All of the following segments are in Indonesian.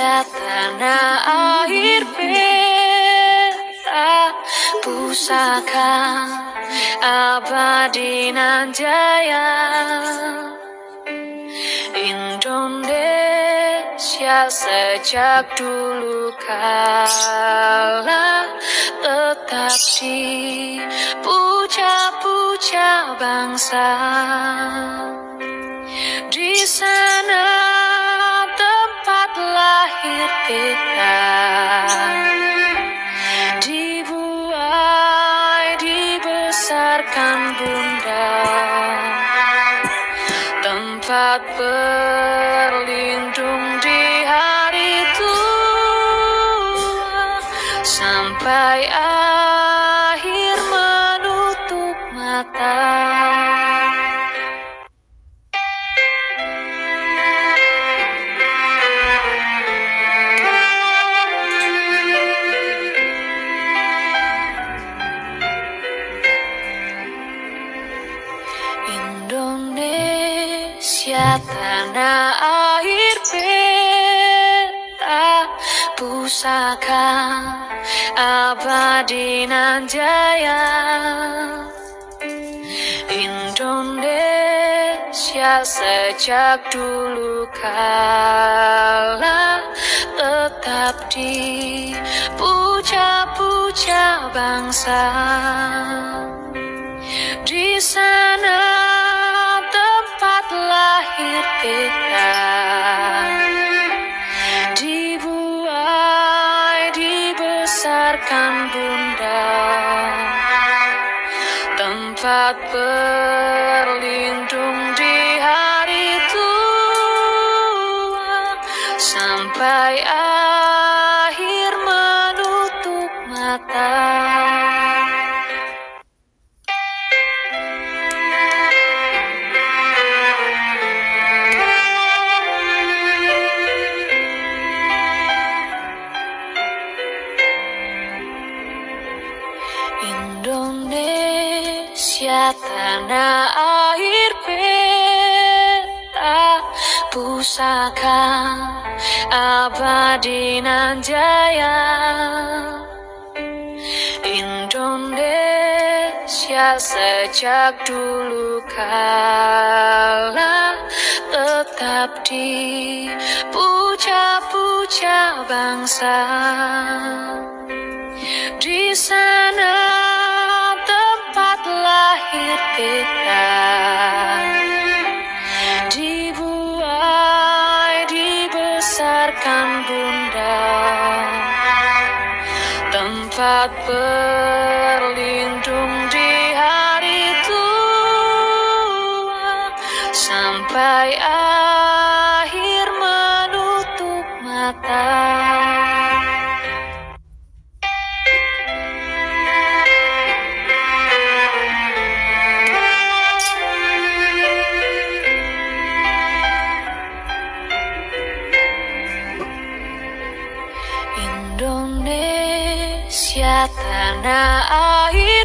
Indonesia tanah air peta pusaka abadi nan jaya. Indonesia sejak dulu kala tetap dipuja-puja bangsa. Di sana tempat lahir kita, dibuai dibesarkan bunda, tempat berlindung di hari tua, sampai akhir menutup mata. Indonesia tanah air peta pusaka abadi nan jaya. Indonesia sejak dulu kala tetap dipuja-puja bangsa. Di sana tempat lahir kita, dibuai dibesarkan bunda, tempat berlindung di hari tua, sampai akhir menutup mata. Indonesia tanah air peta pusaka abadi nan jaya. Indonesia sejak dulu kala tetap dipuja-puja bangsa. Di sana tempat lahir kita, dibuai dibesarkan bunda, tempat berlindung di hari tua, sampai akhir menutup mata. Indonesia tanah air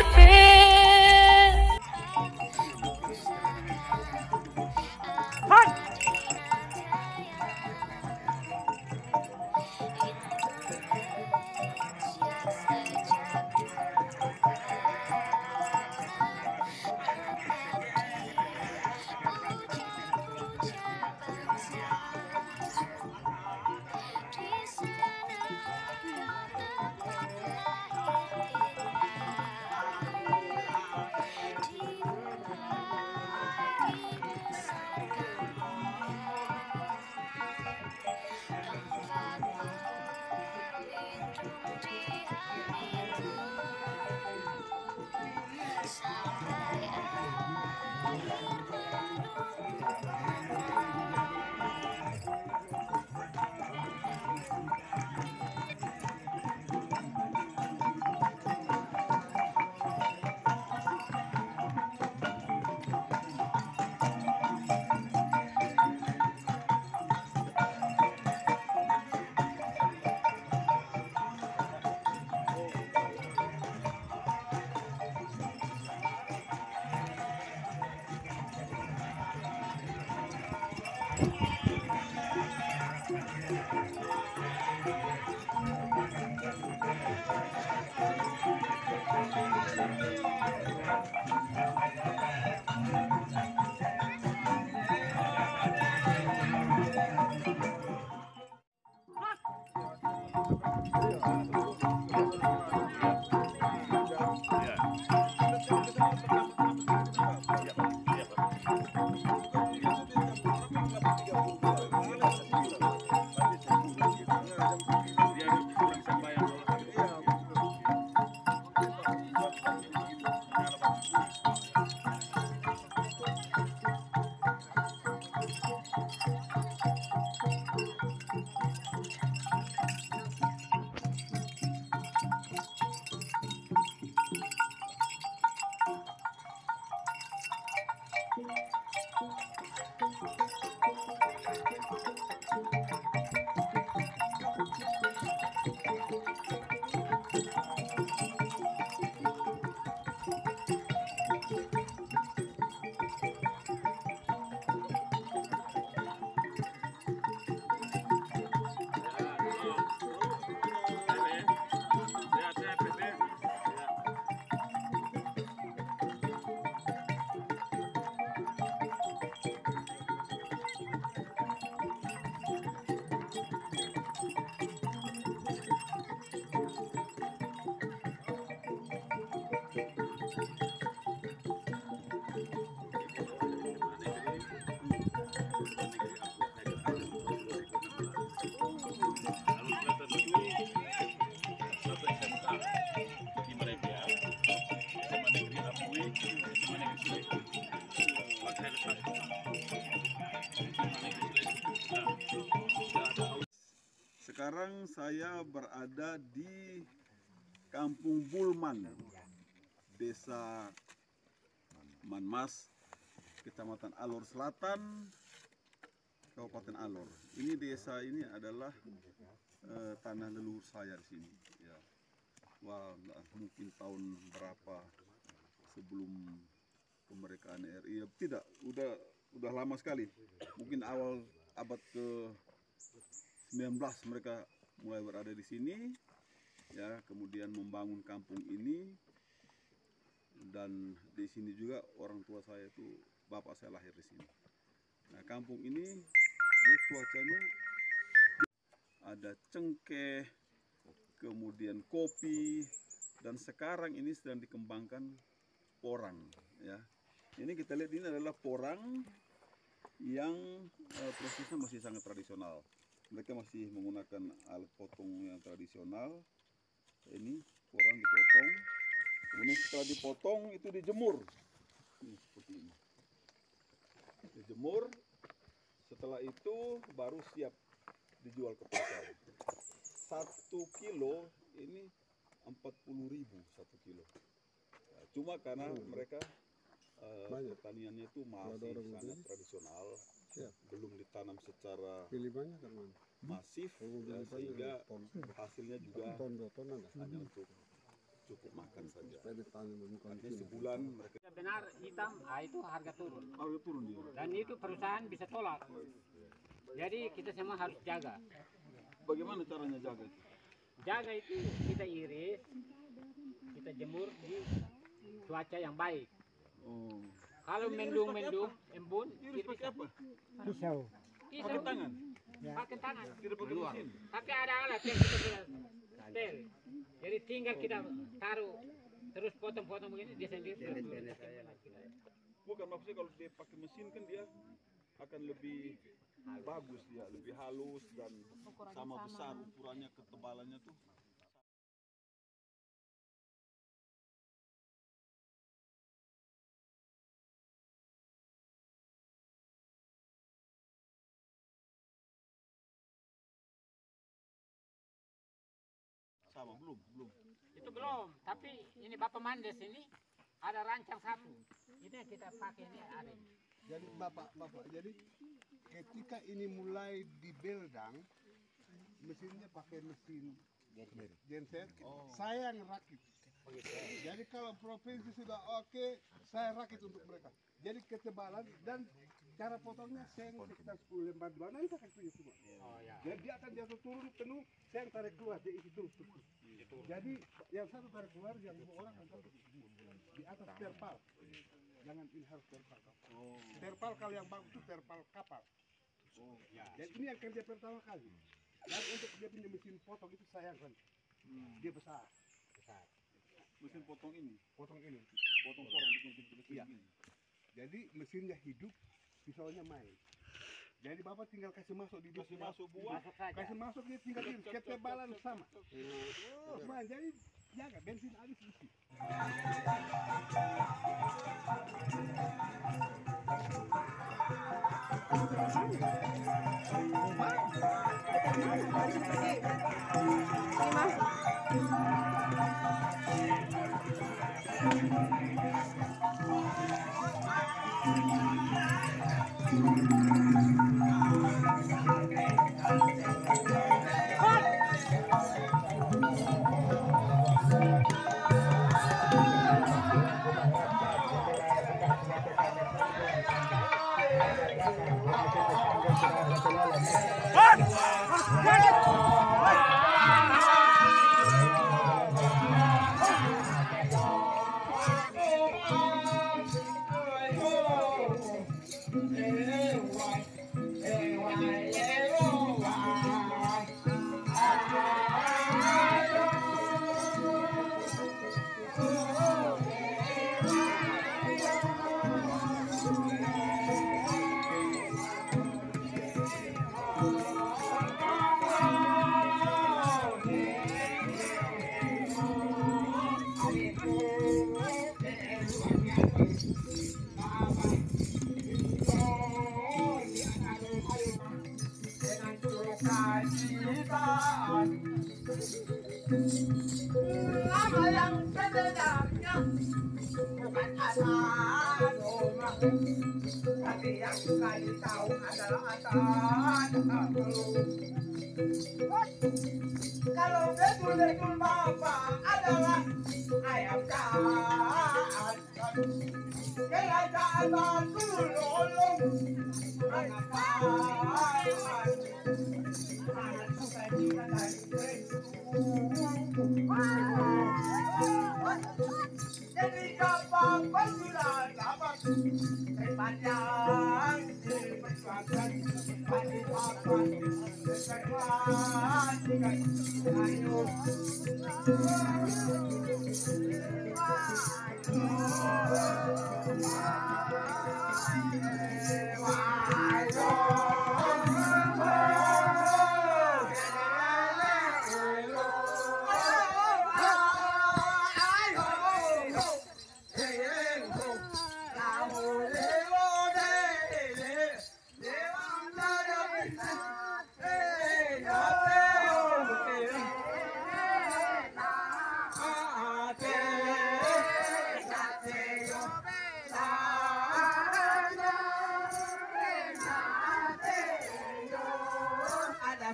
Sekarang saya berada di Kampung Bulman, Desa Manmas, Kecamatan Alor Selatan, Kabupaten Alor. Ini desa ini adalah tanah leluhur saya di sini. Ya. Wah, mungkin tahun berapa sebelum kemerdekaan RI? Ya, tidak, udah lama sekali. Mungkin awal abad ke-19 mereka mulai berada di sini. Ya, kemudian membangun kampung ini, dan di sini juga orang tua saya itu, bapak saya lahir di sini. Nah, kampung ini dia cuacanya ada cengkeh, kemudian kopi, dan sekarang ini sedang dikembangkan porang. Ya, ini kita lihat ini adalah porang yang prosesnya masih sangat tradisional. Mereka masih menggunakan alat potong yang tradisional. Ini porang dipotong, kemudian setelah dipotong itu dijemur. Ini seperti ini. Dijemur, setelah itu baru siap dijual ke pasar. 1 kilo ini 40.000 1 kilo. Nah, cuma karena mereka pertaniannya itu masih sangat tradisional, belum ditanam secara masif, ya, sehingga hasilnya juga hanya untuk cukup makan saja. Artinya sebulan mereka benar hitam, itu harga turun. harga turun dia. Dan itu perusahaan bisa tolak. Jadi kita semua harus jaga. Bagaimana caranya jaga itu? Jaga itu kita iris, kita jemur di cuaca yang baik. Oh. Kalau mendung-mendung, embun, Iris pakai apa? pisau. Pakai tangan? Pakai tangan. Tidak pakai mesin? Tapi ada alat yang kita bisa setel. Jadi tinggal kita taruh, terus potong-potong begini, dia sendiri. Bukan, maksudnya kalau dia pakai mesin kan dia akan lebih bagus, dia lebih halus dan sama besar ukurannya, ketebalannya tuh. Sama belum? Itu belum, tapi ini Bapak Mandes ini ada rancang satu. Ini yang kita pakai ini ada. Jadi bapak, jadi ketika ini mulai dibeldang, mesinnya pakai mesin genset, saya yang rakit. Jadi kalau provinsi sudah oke, saya rakit untuk mereka. Jadi ketebalan dan cara potongnya saya yang sekitar 10 lembar dua, nanti saya punya semua. Jadi dia akan jatuh turun penuh, saya yang tarik keluar, dia isi terus. Jadi yang satu tarik keluar, yang 2 orang akan di atas terpal. Jangan ini harus terpal. Terpal kalau yang bagus itu terpal kapal. Dan ini yang kerja pertama kali. Dan untuk dia punya mesin potong itu saya kan. Dia besar. Mesin potong ini? Potong ini. Potong porang bikin kecil-kecil ini. Jadi mesinnya hidup, pisaunya main. Jadi bapak tinggal kasih masuk di Kasih masuk buah. kasih masuk dia tinggal iris, ketebalan sama. Nah, jadi jaga bensin habis isi. Tapi yang kali tahu adalah kalau betul-betul Bapak adalah ayam jantan. Kerajaan Tululung jadi Bapak sudah dapat sepanjang diperjuangkan pada Bapak diperjuangkan ayo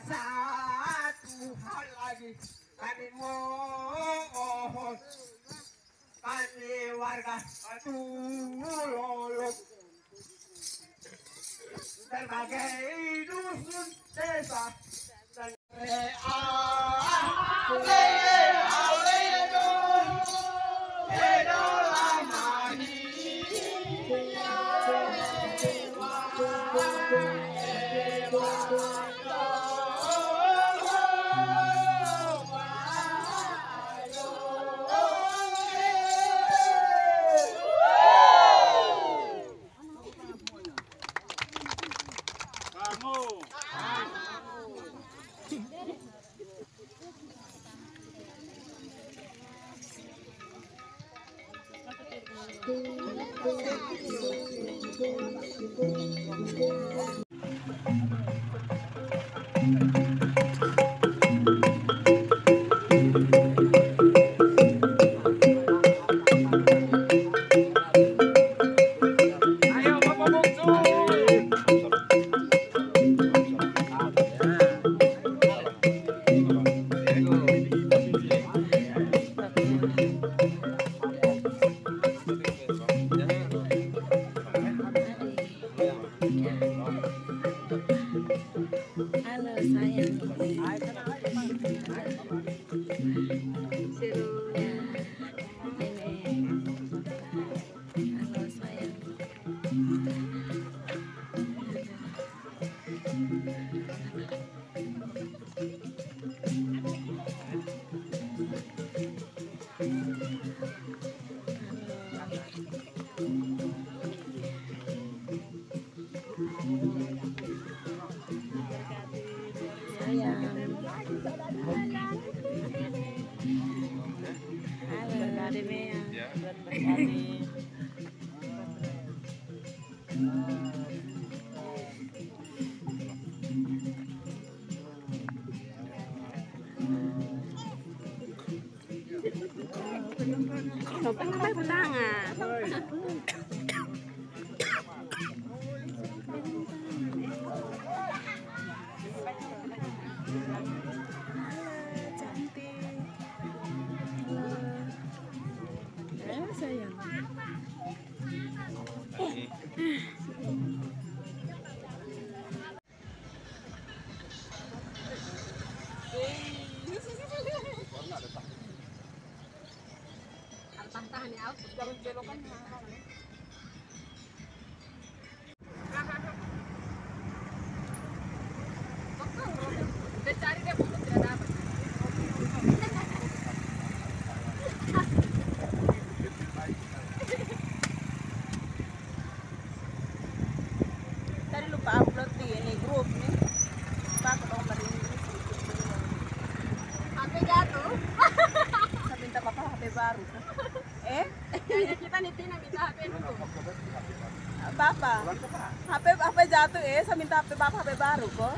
satu hal lagi kami mohon kami warga Tululung berbagai dusun desa dan Halo sayang. Serunya nenek. Halo sayang. Topeng apa petangan? Sayang. Tahan ya, terus belokan. Udah cari deh, buku tidak dapat. Tadi lupa upload di ini grup nih. Pak nomor ini. HP jatuh. Saya minta papa HP baru. Kayaknya kita nih Tina minta HP dulu. Bapak. HP jatuh saya minta HP bapak HP baru kok.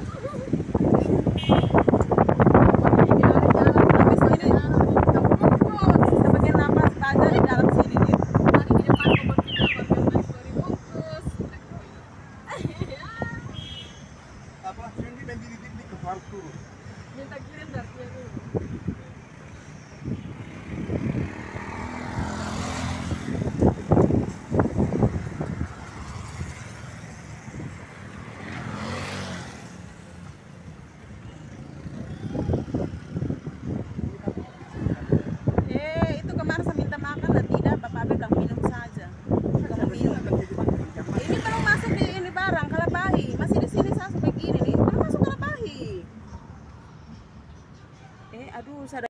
Habis ini sebagian napas aja di dalam sini nih. Tadi di depan harus turun. Minta kirim dari dia dulu. Itu kemarin saya minta makan dan tidak, Bapak Abe bilang minum saja. Kamu minum. Ini belum masuk di ini barang Kalapahi, masih di sini saya begini nih, belum masuk Kalapahi. Aduh, saya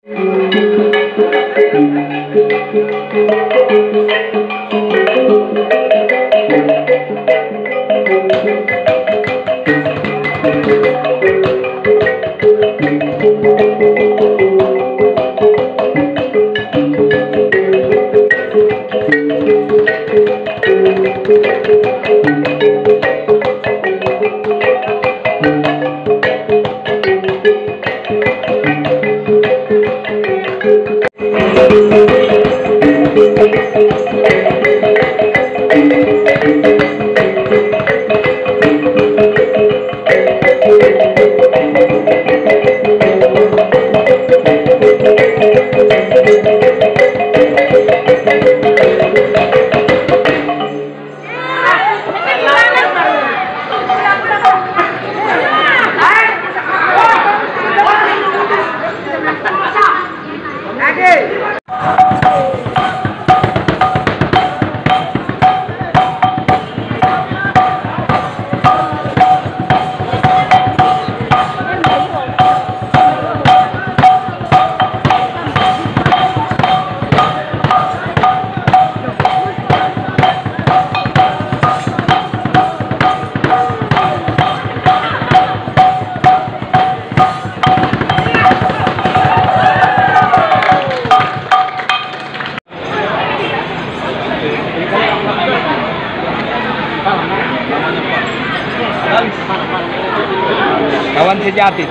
Kawan sejati.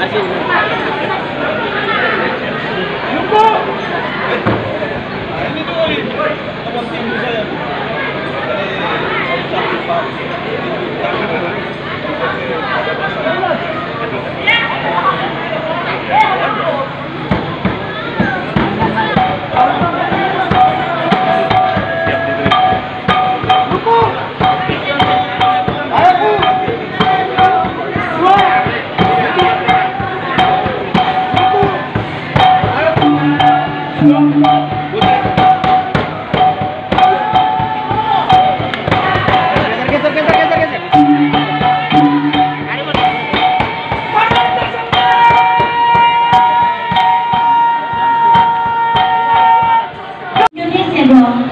Indonesia dong,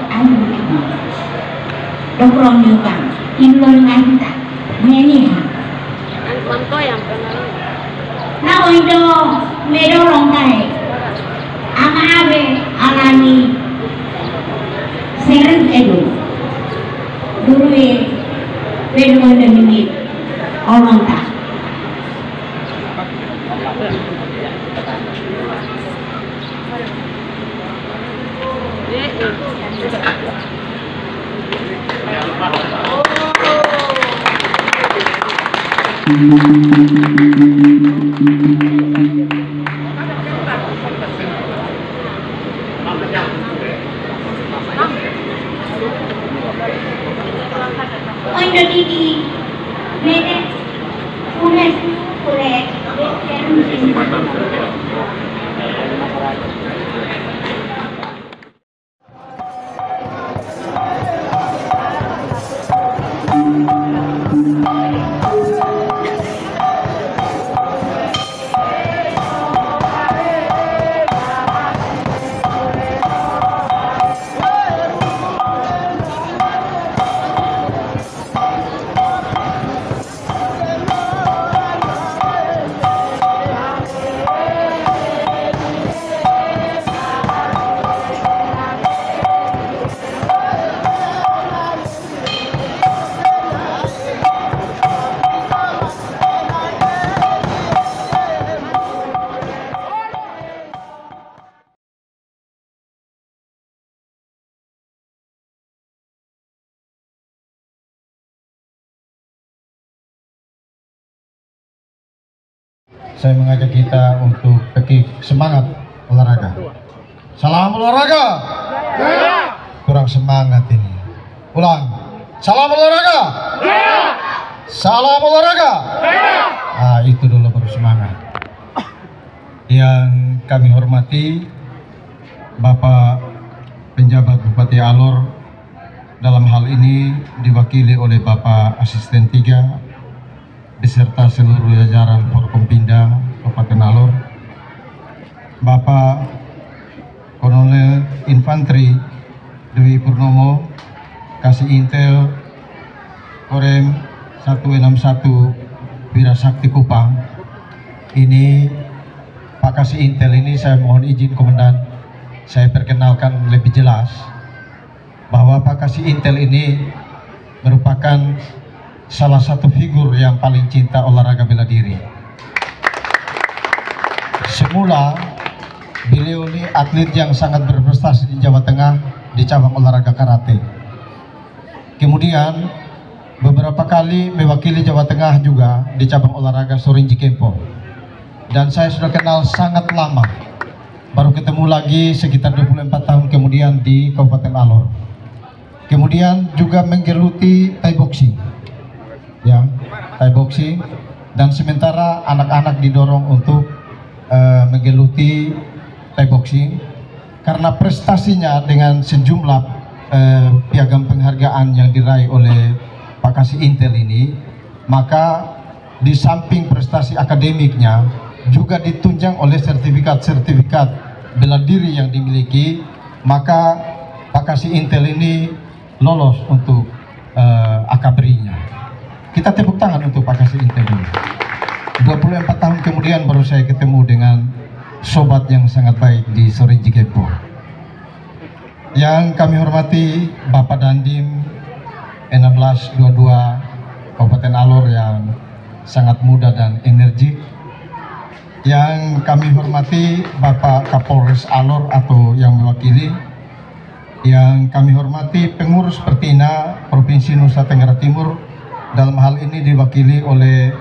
Dokrom juga, Indonesia kita, Meniha. Manto yang pernah. Nah itu medorong kai, ama abe alami, seren edu, dulu bedon demi orang tak. Oindo didi, mene, unes, kure, saya mengajak kita untuk kekik semangat olahraga. Salam olahraga. Kurang semangat ini. Ulang. Salam olahraga. Salam olahraga. Ah, itu dulu baru semangat. Yang kami hormati Bapak Penjabat Bupati Alor, dalam hal ini diwakili oleh Bapak Asisten 3 beserta seluruh jajaran Forkompinda Kabupaten Alor, Bapak Kolonel Infanteri Dwi Purnomo, Kasih Intel Korem 161 Wirasakti Kupang. Ini Pak Kasih Intel ini saya mohon izin Komandan, saya perkenalkan lebih jelas bahwa Pak Kasih Intel ini merupakan salah satu figur yang paling cinta olahraga bela diri. Semula beliau ini atlet yang sangat berprestasi di Jawa Tengah di cabang olahraga karate. Kemudian beberapa kali mewakili Jawa Tengah juga di cabang olahraga Sorinji Kempo. Dan saya sudah kenal sangat lama. Baru ketemu lagi sekitar 24 tahun kemudian di Kabupaten Alor. Kemudian juga menggeluti Thai boxing. Ya, Thai boxing, dan sementara anak-anak didorong untuk menggeluti Thai boxing karena prestasinya dengan sejumlah piagam penghargaan yang diraih oleh Pak Kasih Intel ini, maka di samping prestasi akademiknya juga ditunjang oleh sertifikat-sertifikat bela diri yang dimiliki, maka Pak Kasih Intel ini lolos untuk akabrinya. Kita tepuk tangan untuk Pak Kasih Intel ini. 24 tahun kemudian baru saya ketemu dengan sobat yang sangat baik di Sorinji Kempo. Yang kami hormati Bapak Dandim 1622 Kabupaten Alor yang sangat muda dan energik. Yang kami hormati Bapak Kapolres Alor atau yang mewakili. Yang kami hormati pengurus Pertina Provinsi Nusa Tenggara Timur, dalam hal ini diwakili oleh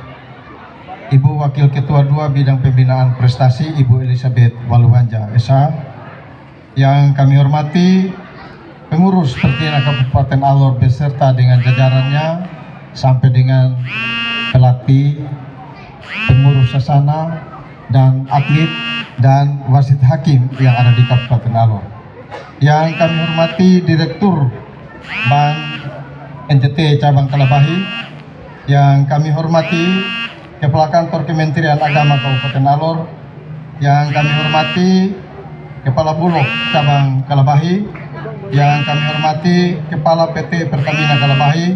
Ibu Wakil Ketua 2 Bidang Pembinaan Prestasi Ibu Elizabeth Waluwanja Esa. Yang kami hormati pengurus Pertina Kabupaten Alor beserta dengan jajarannya sampai dengan pelatih, pengurus sasana, dan atlet dan wasit hakim yang ada di Kabupaten Alor. Yang kami hormati Direktur Bank NTT Cabang Kalabahi. Yang kami hormati Kepala Kantor Kementerian Agama Kabupaten Alor. Yang kami hormati Kepala Bulog Cabang Kalabahi. Yang kami hormati Kepala PT Pertamina Kalabahi.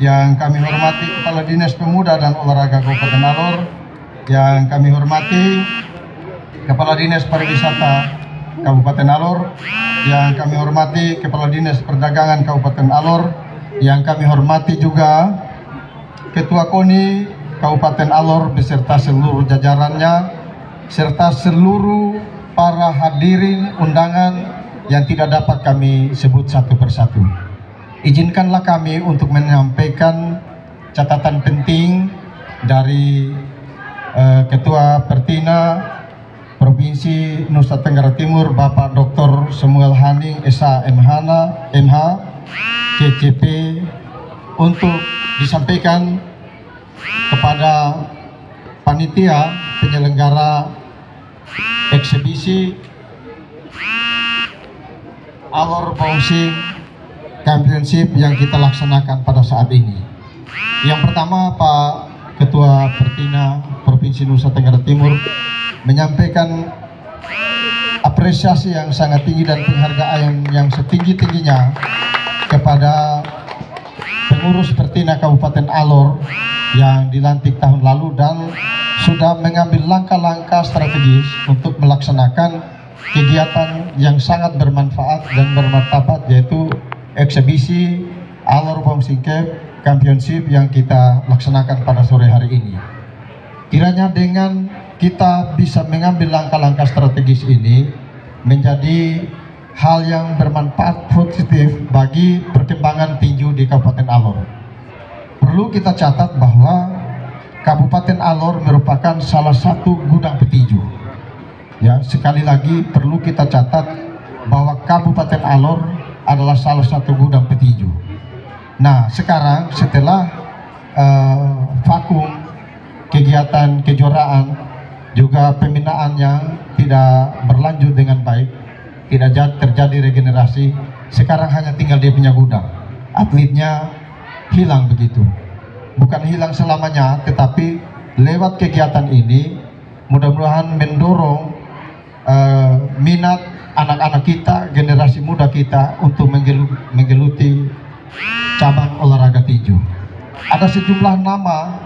Yang kami hormati Kepala Dinas Pemuda dan Olahraga Kabupaten Alor. Yang kami hormati Kepala Dinas Pariwisata Kabupaten Alor. Yang kami hormati Kepala Dinas Perdagangan Kabupaten Alor. Yang kami hormati juga Ketua KONI Kabupaten Alor beserta seluruh jajarannya, serta seluruh para hadirin undangan yang tidak dapat kami sebut satu persatu. Izinkanlah kami untuk menyampaikan catatan penting dari Ketua Pertina Provinsi Nusa Tenggara Timur, Bapak Dr. Samuel Haning Esa MH CCP, untuk disampaikan kepada panitia penyelenggara eksibisi Alor Boxing Championship yang kita laksanakan pada saat ini. Yang pertama, Pak Ketua Pertina Provinsi Nusa Tenggara Timur menyampaikan apresiasi yang sangat tinggi dan penghargaan yang setinggi-tingginya kepada pengurus Pertina Kabupaten Alor yang dilantik tahun lalu dan sudah mengambil langkah-langkah strategis untuk melaksanakan kegiatan yang sangat bermanfaat dan bermartabat, yaitu eksibisi Alor Boxing Championship yang kita laksanakan pada sore hari ini. Kiranya dengan kita bisa mengambil langkah-langkah strategis ini menjadi hal yang bermanfaat positif bagi perkembangan tinju di Kabupaten Alor. Perlu kita catat bahwa Kabupaten Alor merupakan salah satu gudang petinju. Ya, sekali lagi perlu kita catat bahwa Kabupaten Alor adalah salah satu gudang petinju. Nah, sekarang setelah vakum kegiatan kejuaraan juga pembinaannya tidak berlanjut dengan baik, tidak terjadi regenerasi, sekarang hanya tinggal dia punya gudang. Atletnya hilang begitu. Bukan hilang selamanya, tetapi lewat kegiatan ini mudah-mudahan mendorong minat anak-anak kita, generasi muda kita untuk menggeluti cabang olahraga tinju. Ada sejumlah nama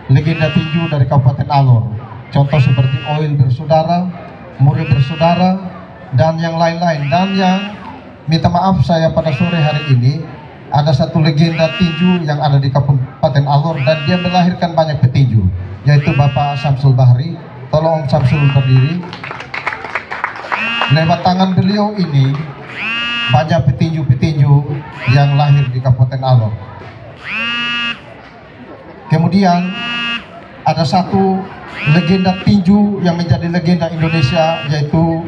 legenda tinju dari Kabupaten Alor, contoh seperti Oil Bersaudara, Muri Bersaudara, dan yang lain-lain. Dan yang minta maaf saya pada sore hari ini, ada satu legenda tinju yang ada di Kabupaten Alor dan dia melahirkan banyak petinju, yaitu Bapak Samsul Bahri. Tolong Om Samsul berdiri. Lewat tangan beliau ini banyak petinju-petinju yang lahir di Kabupaten Alor. Kemudian ada satu legenda tinju yang menjadi legenda Indonesia, yaitu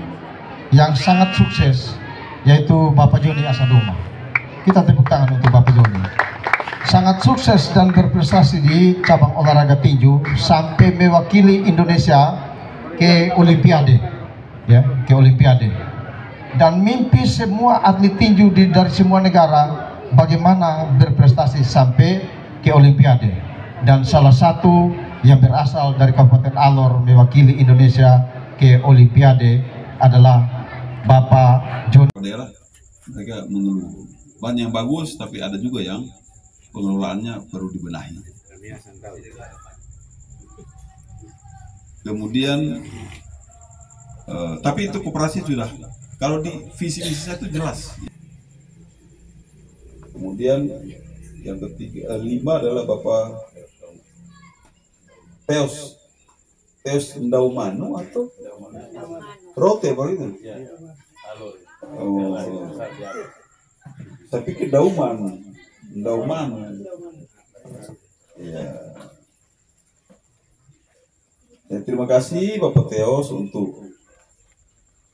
yang sangat sukses, yaitu Bapak Joni Asadoma. Kita tepuk tangan untuk Bapak Joni. Sangat sukses dan berprestasi di cabang olahraga tinju sampai mewakili Indonesia ke Olimpiade, ya, ke Olimpiade. Dan mimpi semua atlet tinju dari semua negara bagaimana berprestasi sampai ke Olimpiade. Dan salah satu yang berasal dari Kabupaten Alor mewakili Indonesia ke Olimpiade adalah Bapak Joni. Daerah mereka mengeluh banyak yang bagus, tapi ada juga yang pengelolaannya perlu dibenahi. Kemudian tapi itu koperasi sudah, kalau di visi misi saya itu jelas. Kemudian yang ketiga, 5 adalah Bapak Teos Ndaumanu atau Rote bagaimana? Oh, saya pikir Dauman. Ya. Dan terima kasih Bapak Teos untuk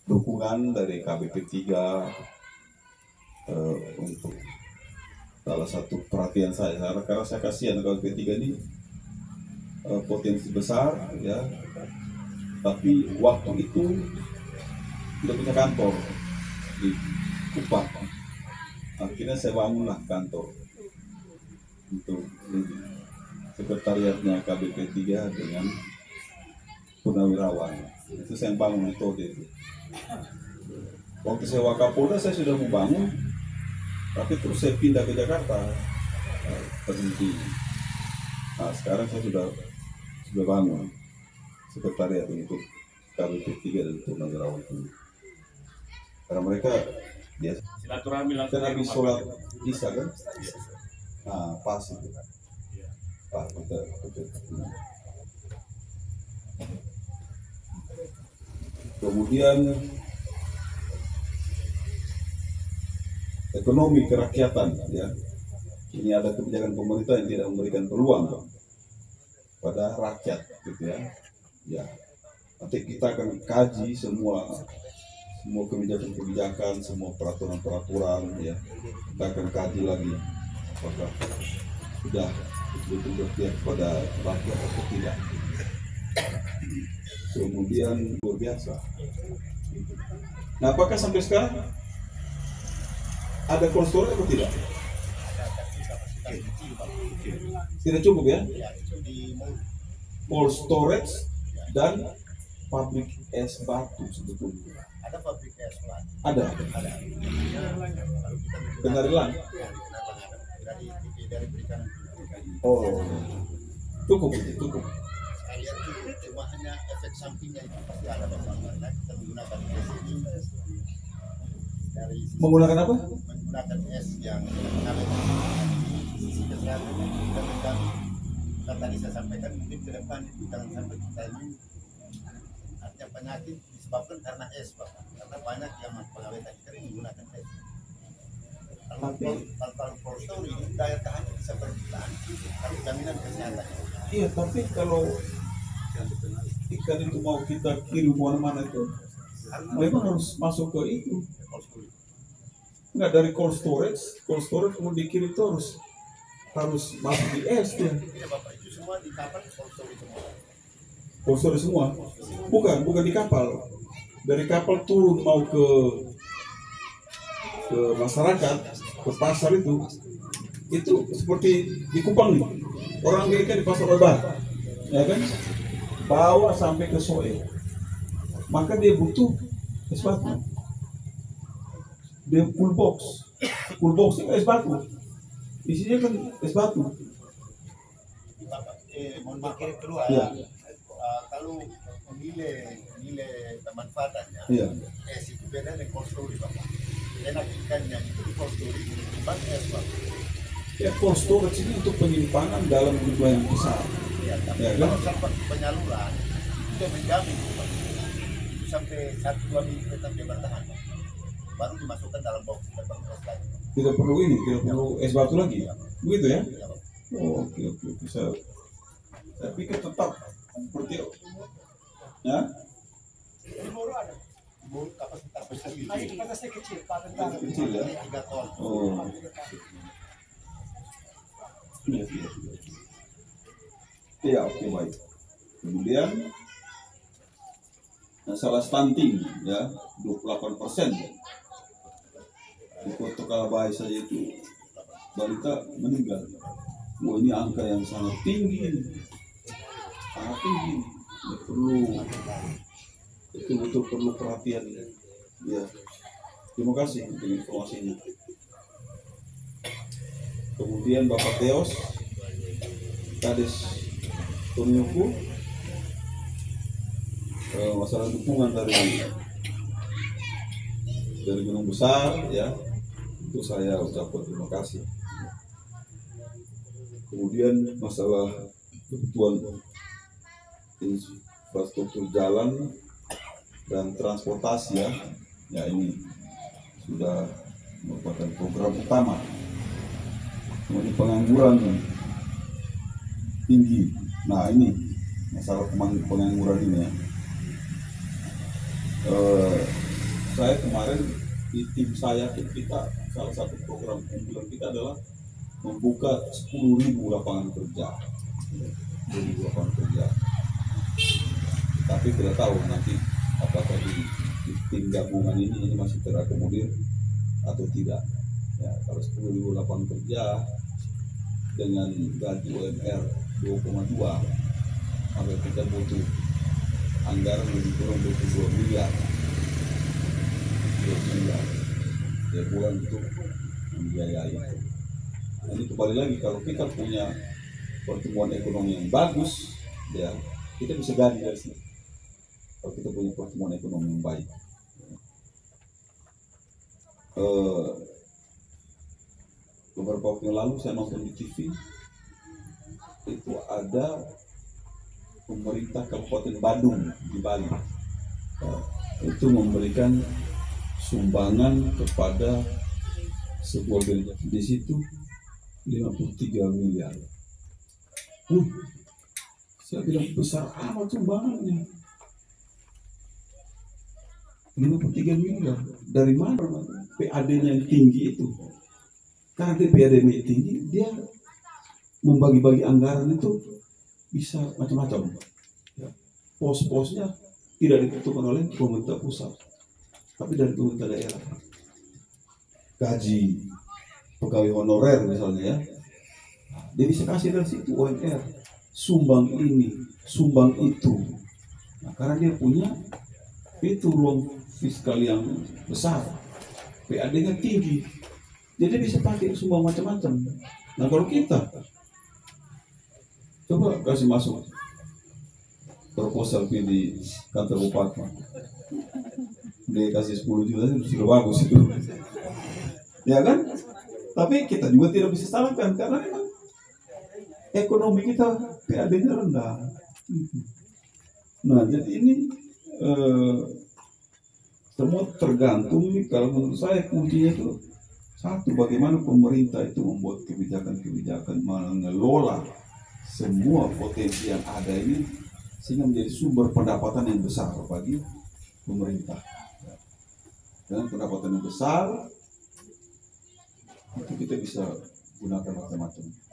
dukungan dari KBP 3 untuk salah satu perhatian saya, karena saya kasihan KBP 3 ini potensi besar, ya, tapi waktu itu tidak punya kantor di Kupang. Akhirnya saya bangunlah kantor untuk sekretariatnya KBP 3 dengan purnawirawan. Itu saya bangun itu. Waktu saya Wakapolda saya sudah mau bangun, tapi terus saya pindah ke Jakarta, berhenti. Nah, sekarang saya sudah bangun sekretariat untuk KBP 3 dan purnawirawan ini. Karena mereka biasa silaturahmi langsung habis sholat isya kan? Nah, pas itu. Pak, betul. Kemudian ekonomi kerakyatan, ya. Ini ada kebijakan pemerintah yang tidak memberikan peluang pada rakyat, gitu ya. Ya. Nanti kita akan kaji semua kebijakan, semua peraturan, ya. Kita akan kaji lagi apakah sudah betul berpihak pada rakyat atau tidak. Kemudian luar biasa. Nah, apakah sampai sekarang ada cold storage atau tidak? Tidak cukup, ya? Cold storage dan pabrik es batu sebetulnya. Ada pabrik es batu. Ada. Penarilan. Dari perikanan. Oh, cukup. Saya lihat cukup, cuma hanya efek sampingnya itu pasti ada Bapak. Kita menggunakan es ini dari menggunakan apa? Menggunakan es yang ada di sisi kesehatan kita menjamin. Kan tadi saya sampaikan mungkin ke depan itu jangan sampai kita ini artinya penyakit disebabkan karena es, Bapak. Karena banyak yang pengawetan ikan ini menggunakan es. Kalau cold storage daya tahannya bisa berbulan, tapi jaminan kesehatan Iya, tapi kalau ikan itu mau kita kirim kemana-mana itu memang harus masuk ke itu. Nggak dari cold storage mau dikirim itu harus masuk di es dia. Cold storage semua? Bukan di kapal. Dari kapal turun mau ke masyarakat, ke pasar itu seperti di Kupang nih. Orang Amerika di pasar lebar, ya kan? Bawa sampai ke Soe. Maka dia butuh es batu. Dia full box itu es batu. Isinya kan es batu. Mohon maaf keluar. Ya. Kalau nilai pemanfaatannya, es itu beda dengan cold storage, Bapak. Enak ikannya itu di cold storage, bukan es, Bapak. Ya, cold storage ini untuk penyimpanan dalam jumlah yang besar. Ya, tapi Ya, kalau kan? sempat penyaluran, itu menjamin, Bapak. Itu sampai 1-2 minggu tetap dia bertahan, Pak. Baru dimasukkan dalam box, kita baru es lagi. Tidak perlu es batu lagi, begitu ya? Ya, Bapak. Oh, oke. Saya pikir tetap seperti itu. Ya? Kapasitasnya kecil, Kecil ya? 3 ton. Oh. Iya, oke, baik. Kemudian masalah stunting ya, 28%. Di Kota Kalabai saja itu balita meninggal. Wah, ini angka yang sangat tinggi. Sangat tinggi. Ya, betul perlu perhatian ya. Terima kasih untuk informasinya. Kemudian Bapak Teos Kades Tomioku, masalah dukungan dari Gunung Besar ya, itu saya ucapkan terima kasih. Kemudian masalah kebutuhan infrastruktur jalan dan transportasi ya ini sudah merupakan program utama. Kemudian pengangguran tinggi. Nah, ini masalah pengangguran ini ya. Saya kemarin di tim saya kita salah satu program unggulan kita adalah membuka 10.000 lapangan kerja. 10.000 lapangan kerja. Tapi tidak tahu nanti apakah di tim gabungan ini masih terakomodir atau tidak. Ya, kalau 10.000 lapangan kerja dengan gaji UMR 2,2, maka kita butuh anggaran lebih kurang 22 miliar ya bulan untuk membiayai. Nah, ini kembali lagi kalau kita punya pertumbuhan ekonomi yang bagus, ya kita bisa ganti dari sini. Kalau kita punya pertumbuhan ekonomi yang baik. Beberapa waktu yang lalu saya nonton di TV, itu ada pemerintah Kabupaten Badung di Bali itu memberikan sumbangan kepada sebuah gereja di situ 53 miliar. Saya bilang besar amat sumbangannya. 53 miliar. Dari mana PAD-nya yang tinggi itu? Karena dia PAD-nya tinggi, dia membagi-bagi anggaran itu bisa macam-macam. Ya. Pos-posnya tidak ditentukan oleh pemerintah pusat, tapi dari pemerintah daerah. Gaji pegawai honorer misalnya ya, dia bisa kasih dari situ UMR, sumbang ini, sumbang itu. Nah, karena dia punya itu ruang fiskal yang besar, PAD-nya tinggi, jadi bisa pakai sumbang macam-macam. Nah, kalau kita coba kasih masuk proposal di kantor bupati, dia kasih 10 juta itu sudah bagus itu, ya kan? Tapi kita juga tidak bisa salahkan karena memang ekonomi kita PAD-nya rendah. Nah, jadi ini semua tergantung nih. Kalau menurut saya kuncinya itu satu, bagaimana pemerintah itu membuat kebijakan-kebijakan mengelola semua potensi yang ada ini sehingga menjadi sumber pendapatan yang besar bagi pemerintah. Dengan pendapatan yang besar itu kita bisa gunakan macam-macam.